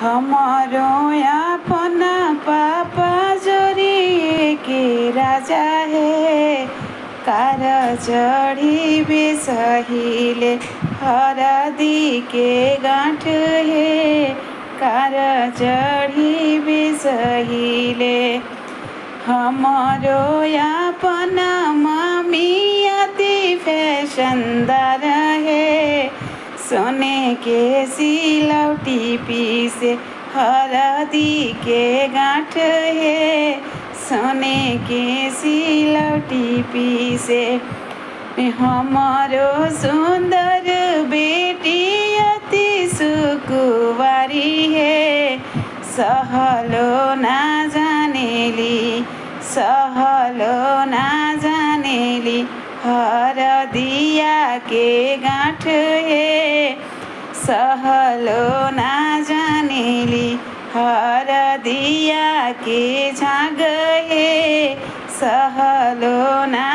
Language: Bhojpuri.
हमारो अपना पापा जोरी के राजा है कार चढ़ी बेसहिले हरदी के गांठ है कार चढ़ी बेसहिले हमारो अपना मामी अति फैशनदार है सोने के सिलौटी पीसे हरदी के गांठ है सोने के सिलौटी पीसे हमारो सुंदर बेटी अति सुकुवारी है सहलो ना जानेली सहलो ना जानेली हरदिया के गांठ है सहलो ना जानेली हरदिया के झाग है सहलो ना